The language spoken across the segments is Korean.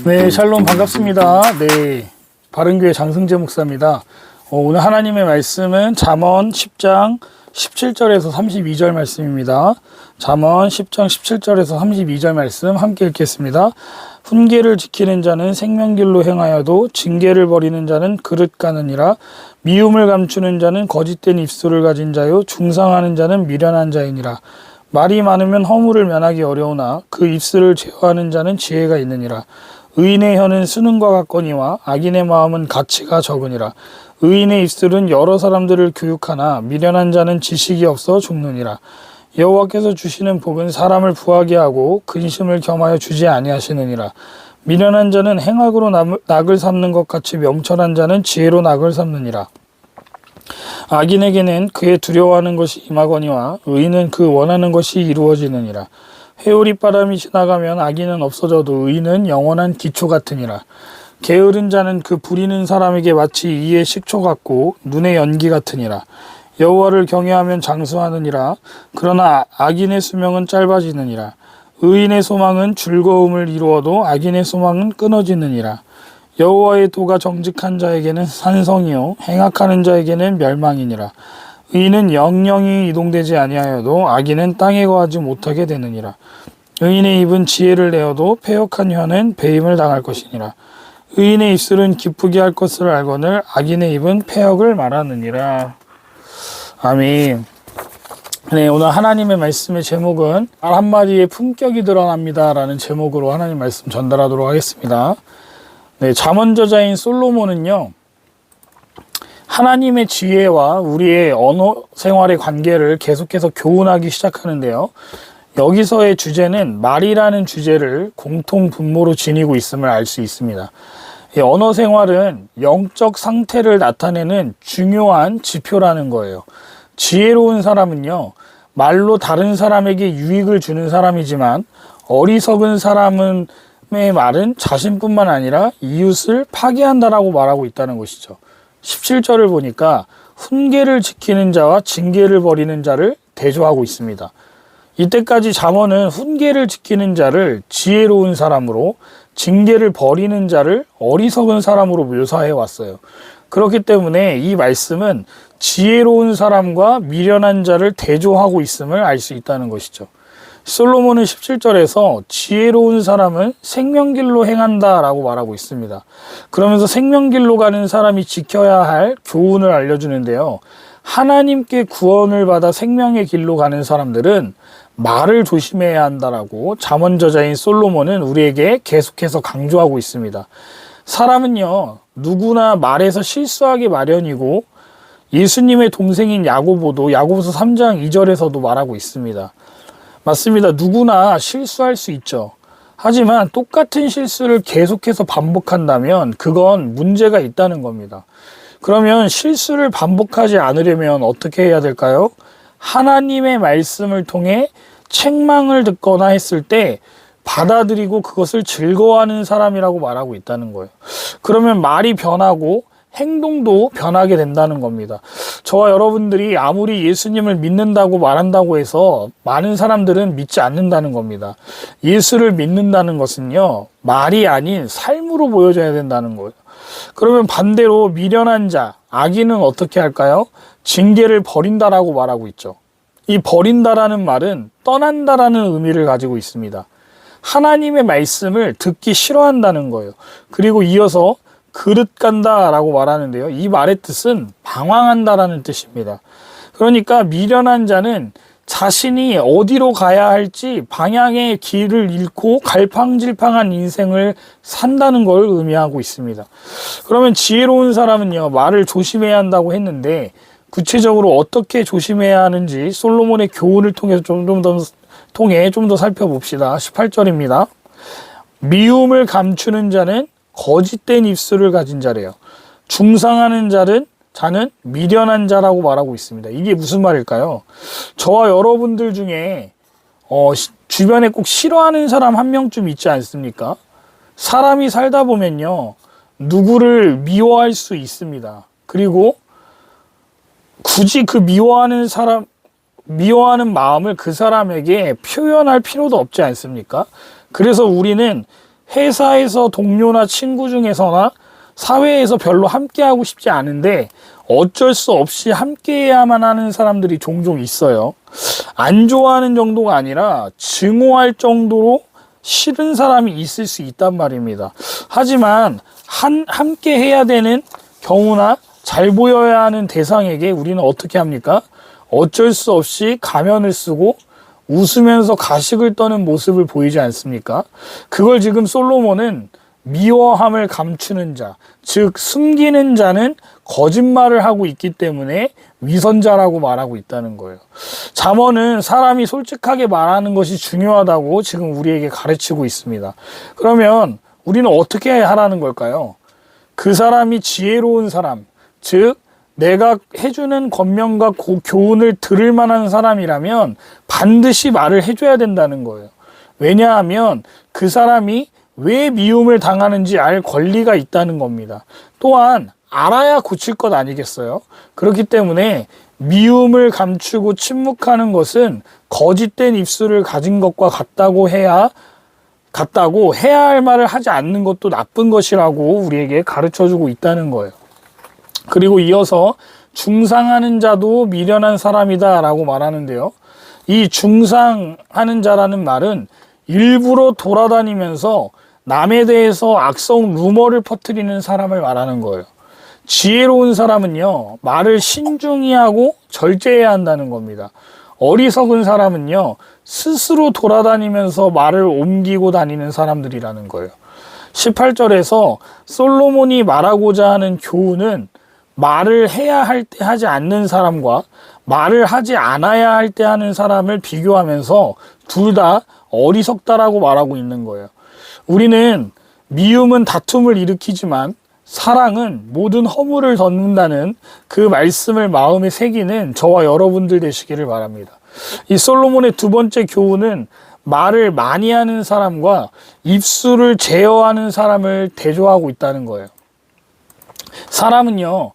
네, 샬롬 반갑습니다. 네, 바른교회 장승재 목사입니다. 오늘 하나님의 말씀은 잠언 10장 17절에서 32절 말씀입니다. 잠언 10장 17절에서 32절 말씀 함께 읽겠습니다. 훈계를 지키는 자는 생명길로 행하여도 징계를 버리는 자는 그릇 가느니라. 미움을 감추는 자는 거짓된 입술을 가진 자요 중상하는 자는 미련한 자이니라. 말이 많으면 허물을 면하기 어려우나 그 입술을 제어하는 자는 지혜가 있느니라. 의인의 혀는 수능과 같거니와 악인의 마음은 가치가 적으니라. 의인의 입술은 여러 사람들을 교육하나 미련한 자는 지식이 없어 죽느니라. 여호와께서 주시는 복은 사람을 부하게 하고 근심을 겸하여 주지 아니하시느니라. 미련한 자는 행악으로 낙을 삼는 것 같이 명철한 자는 지혜로 낙을 삼느니라. 악인에게는 그의 두려워하는 것이 임하거니와 의인은 그 원하는 것이 이루어지느니라. 회오리 바람이 지나가면 악인은 없어져도 의인은 영원한 기초 같으니라. 게으른 자는 그 부리는 사람에게 마치 이의 식초 같고 눈의 연기 같으니라. 여호와를 경외하면 장수하느니라. 그러나 악인의 수명은 짧아지느니라. 의인의 소망은 즐거움을 이루어도 악인의 소망은 끊어지느니라. 여호와의 도가 정직한 자에게는 산성이요 행악하는 자에게는 멸망이니라. 의인은 영영이 이동되지 아니하여도 악인은 땅에 거하지 못하게 되느니라. 의인의 입은 지혜를 내어도 패역한 혀는 배임을 당할 것이니라. 의인의 입술은 기쁘게 할 것을 알거늘 악인의 입은 패역을 말하느니라. 아멘. 네, 오늘 하나님의 말씀의 제목은 말 한마디에 품격이 드러납니다 라는 제목으로 하나님 말씀 전달하도록 하겠습니다. 네, 잠언 저자인 솔로몬은요, 하나님의 지혜와 우리의 언어 생활의 관계를 계속해서 교훈하기 시작하는데요. 여기서의 주제는 말이라는 주제를 공통 분모로 지니고 있음을 알 수 있습니다. 언어 생활은 영적 상태를 나타내는 중요한 지표라는 거예요. 지혜로운 사람은요, 말로 다른 사람에게 유익을 주는 사람이지만 어리석은 사람의 말은 자신뿐만 아니라 이웃을 파괴한다라고 말하고 있다는 것이죠. 17절을 보니까 훈계를 지키는 자와 징계를 버리는 자를 대조하고 있습니다. 이때까지 잠언은 훈계를 지키는 자를 지혜로운 사람으로, 징계를 버리는 자를 어리석은 사람으로 묘사해 왔어요. 그렇기 때문에 이 말씀은 지혜로운 사람과 미련한 자를 대조하고 있음을 알 수 있다는 것이죠. 솔로몬은 17절에서 지혜로운 사람은 생명길로 행한다 라고 말하고 있습니다. 그러면서 생명길로 가는 사람이 지켜야 할 교훈을 알려주는데요. 하나님께 구원을 받아 생명의 길로 가는 사람들은 말을 조심해야 한다라고 잠언 저자인 솔로몬은 우리에게 계속해서 강조하고 있습니다. 사람은요, 누구나 말에서 실수하기 마련이고 예수님의 동생인 야고보도 야고보서 3장 2절에서도 말하고 있습니다. 맞습니다. 누구나 실수할 수 있죠. 하지만 똑같은 실수를 계속해서 반복한다면 그건 문제가 있다는 겁니다. 그러면 실수를 반복하지 않으려면 어떻게 해야 될까요? 하나님의 말씀을 통해 책망을 듣거나 했을 때 받아들이고 그것을 즐거워하는 사람이라고 말하고 있다는 거예요. 그러면 말이 변하고 행동도 변하게 된다는 겁니다. 저와 여러분들이 아무리 예수님을 믿는다고 말한다고 해서 많은 사람들은 믿지 않는다는 겁니다. 예수를 믿는다는 것은요, 말이 아닌 삶으로 보여져야 된다는 거예요. 그러면 반대로 미련한 자, 악인은 어떻게 할까요? 징계를 버린다라고 말하고 있죠. 이 버린다라는 말은 떠난다라는 의미를 가지고 있습니다. 하나님의 말씀을 듣기 싫어한다는 거예요. 그리고 이어서 그릇 간다라고 말하는데요. 이 말의 뜻은 방황한다라는 뜻입니다. 그러니까 미련한 자는 자신이 어디로 가야 할지 방향의 길을 잃고 갈팡질팡한 인생을 산다는 걸 의미하고 있습니다. 그러면 지혜로운 사람은요, 말을 조심해야 한다고 했는데 구체적으로 어떻게 조심해야 하는지 솔로몬의 교훈을 통해서 좀 더 살펴봅시다. 18절입니다. 미움을 감추는 자는 거짓된 입술을 가진 자래요. 중상하는 자는 미련한 자라고 말하고 있습니다. 이게 무슨 말일까요? 저와 여러분들 중에 주변에 꼭 싫어하는 사람 한 명쯤 있지 않습니까? 사람이 살다 보면요, 누구를 미워할 수 있습니다. 그리고 굳이 그 미워하는 마음을 그 사람에게 표현할 필요도 없지 않습니까? 그래서 우리는 회사에서 동료나 친구 중에서나 사회에서 별로 함께하고 싶지 않은데 어쩔 수 없이 함께해야만 하는 사람들이 종종 있어요. 안 좋아하는 정도가 아니라 증오할 정도로 싫은 사람이 있을 수 있단 말입니다. 하지만 함께 해야 되는 경우나 잘 보여야 하는 대상에게 우리는 어떻게 합니까? 어쩔 수 없이 가면을 쓰고 웃으면서 가식을 떠는 모습을 보이지 않습니까? 그걸 지금 솔로몬은 미워함을 감추는 자, 즉 숨기는 자는 거짓말을 하고 있기 때문에 위선자라고 말하고 있다는 거예요. 잠언은 사람이 솔직하게 말하는 것이 중요하다고 지금 우리에게 가르치고 있습니다. 그러면 우리는 어떻게 하라는 걸까요? 그 사람이 지혜로운 사람, 즉 내가 해주는 권면과 교훈을 들을 만한 사람이라면 반드시 말을 해줘야 된다는 거예요. 왜냐하면 그 사람이 왜 미움을 당하는지 알 권리가 있다는 겁니다. 또한 알아야 고칠 것 아니겠어요? 그렇기 때문에 미움을 감추고 침묵하는 것은 거짓된 입술을 가진 것과 같다고 해야 할 말을 하지 않는 것도 나쁜 것이라고 우리에게 가르쳐주고 있다는 거예요. 그리고 이어서 중상하는 자도 미련한 사람이다 라고 말하는데요. 이 중상하는 자라는 말은 일부러 돌아다니면서 남에 대해서 악성 루머를 퍼뜨리는 사람을 말하는 거예요. 지혜로운 사람은요, 말을 신중히 하고 절제해야 한다는 겁니다. 어리석은 사람은요, 스스로 돌아다니면서 말을 옮기고 다니는 사람들이라는 거예요. 18절에서 솔로몬이 말하고자 하는 교훈은 말을 해야 할 때 하지 않는 사람과 말을 하지 않아야 할 때 하는 사람을 비교하면서 둘 다 어리석다라고 말하고 있는 거예요. 우리는 미움은 다툼을 일으키지만 사랑은 모든 허물을 덮는다는 그 말씀을 마음에 새기는 저와 여러분들 되시기를 바랍니다. 이 솔로몬의 두 번째 교훈은 말을 많이 하는 사람과 입술을 제어하는 사람을 대조하고 있다는 거예요. 사람은요,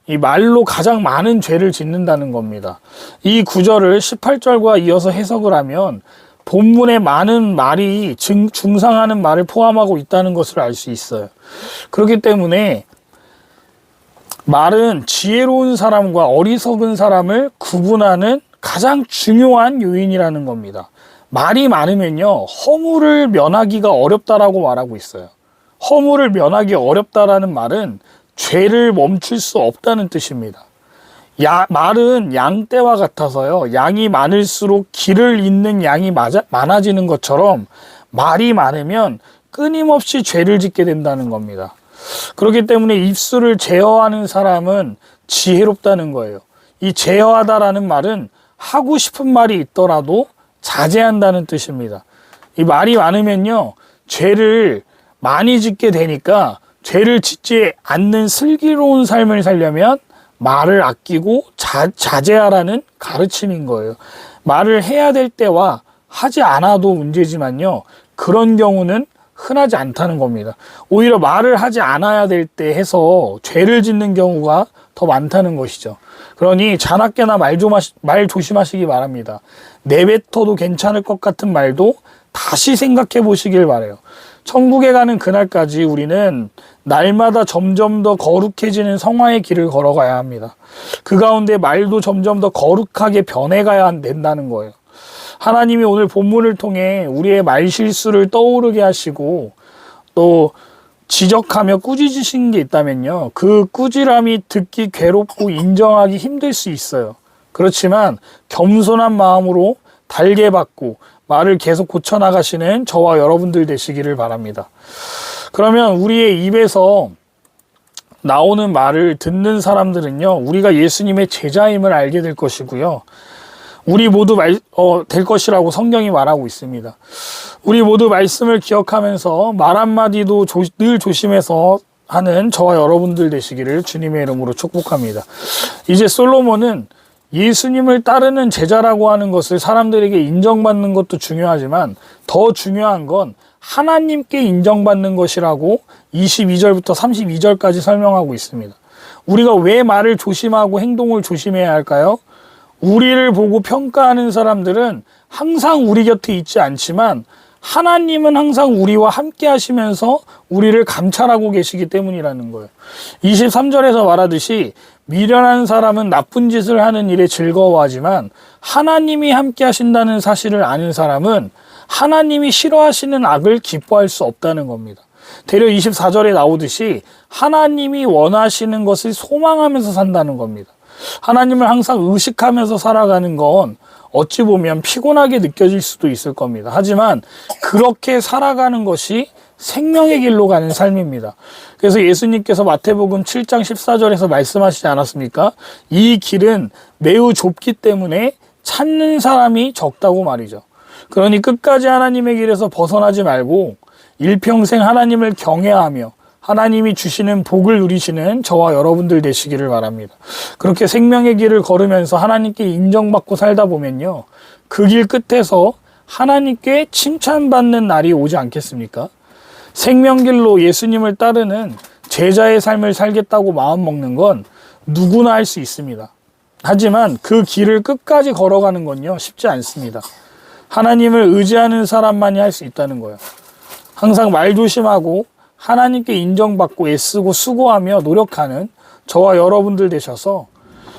이 말로 가장 많은 죄를 짓는다는 겁니다. 이 구절을 18절과 이어서 해석을 하면 본문에 많은 말이 중상하는 말을 포함하고 있다는 것을 알 수 있어요. 그렇기 때문에 말은 지혜로운 사람과 어리석은 사람을 구분하는 가장 중요한 요인이라는 겁니다. 말이 많으면요, 허물을 면하기가 어렵다라고 말하고 있어요. 허물을 면하기 어렵다라는 말은 죄를 멈출 수 없다는 뜻입니다. 말은 양떼와 같아서요, 양이 많을수록 길을 잇는 양이 많아지는 것처럼 말이 많으면 끊임없이 죄를 짓게 된다는 겁니다. 그렇기 때문에 입술을 제어하는 사람은 지혜롭다는 거예요. 이 제어하다라는 말은 하고 싶은 말이 있더라도 자제한다는 뜻입니다. 이 말이 많으면요, 죄를 많이 짓게 되니까 죄를 짓지 않는 슬기로운 삶을 살려면 말을 아끼고 자제하라는 가르침인 거예요. 말을 해야 될 때와 하지 않아도 문제지만요, 그런 경우는 흔하지 않다는 겁니다. 오히려 말을 하지 않아야 될 때 해서 죄를 짓는 경우가 더 많다는 것이죠. 그러니 자나깨나 말 조심하시기 바랍니다. 내뱉어도 괜찮을 것 같은 말도 다시 생각해 보시길 바라요. 천국에 가는 그날까지 우리는 날마다 점점 더 거룩해지는 성화의 길을 걸어가야 합니다. 그 가운데 말도 점점 더 거룩하게 변해가야 된다는 거예요. 하나님이 오늘 본문을 통해 우리의 말실수를 떠오르게 하시고 또 지적하며 꾸짖으신 게 있다면요, 그 꾸지람이 듣기 괴롭고 인정하기 힘들 수 있어요. 그렇지만 겸손한 마음으로 달게 받고 말을 계속 고쳐나가시는 저와 여러분들 되시기를 바랍니다. 그러면 우리의 입에서 나오는 말을 듣는 사람들은요, 우리가 예수님의 제자임을 알게 될 것이고요, 우리 모두 될 것이라고 성경이 말하고 있습니다. 우리 모두 말씀을 기억하면서 말 한마디도 늘 조심해서 하는 저와 여러분들 되시기를 주님의 이름으로 축복합니다. 이제 솔로몬은 예수님을 따르는 제자라고 하는 것을 사람들에게 인정받는 것도 중요하지만 더 중요한 건 하나님께 인정받는 것이라고 22절부터 32절까지 설명하고 있습니다. 우리가 왜 말을 조심하고 행동을 조심해야 할까요? 우리를 보고 평가하는 사람들은 항상 우리 곁에 있지 않지만 하나님은 항상 우리와 함께 하시면서 우리를 감찰하고 계시기 때문이라는 거예요. 23절에서 말하듯이 미련한 사람은 나쁜 짓을 하는 일에 즐거워하지만 하나님이 함께 하신다는 사실을 아는 사람은 하나님이 싫어하시는 악을 기뻐할 수 없다는 겁니다. 대려 24절에 나오듯이 하나님이 원하시는 것을 소망하면서 산다는 겁니다. 하나님을 항상 의식하면서 살아가는 건 어찌 보면 피곤하게 느껴질 수도 있을 겁니다. 하지만 그렇게 살아가는 것이 생명의 길로 가는 삶입니다. 그래서 예수님께서 마태복음 7장 14절에서 말씀하시지 않았습니까? 이 길은 매우 좁기 때문에 찾는 사람이 적다고 말이죠. 그러니 끝까지 하나님의 길에서 벗어나지 말고 일평생 하나님을 경외하며 하나님이 주시는 복을 누리시는 저와 여러분들 되시기를 바랍니다. 그렇게 생명의 길을 걸으면서 하나님께 인정받고 살다 보면요, 그 길 끝에서 하나님께 칭찬받는 날이 오지 않겠습니까? 생명길로 예수님을 따르는 제자의 삶을 살겠다고 마음먹는 건 누구나 할 수 있습니다. 하지만 그 길을 끝까지 걸어가는 건요, 쉽지 않습니다. 하나님을 의지하는 사람만이 할 수 있다는 거예요. 항상 말조심하고 하나님께 인정받고 애쓰고 수고하며 노력하는 저와 여러분들 되셔서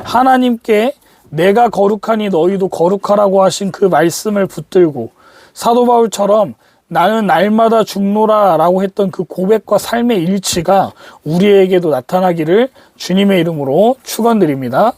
하나님께 내가 거룩하니 너희도 거룩하라고 하신 그 말씀을 붙들고 사도 바울처럼 나는 날마다 죽노라 라고 했던 그 고백과 삶의 일치가 우리에게도 나타나기를 주님의 이름으로 축원드립니다.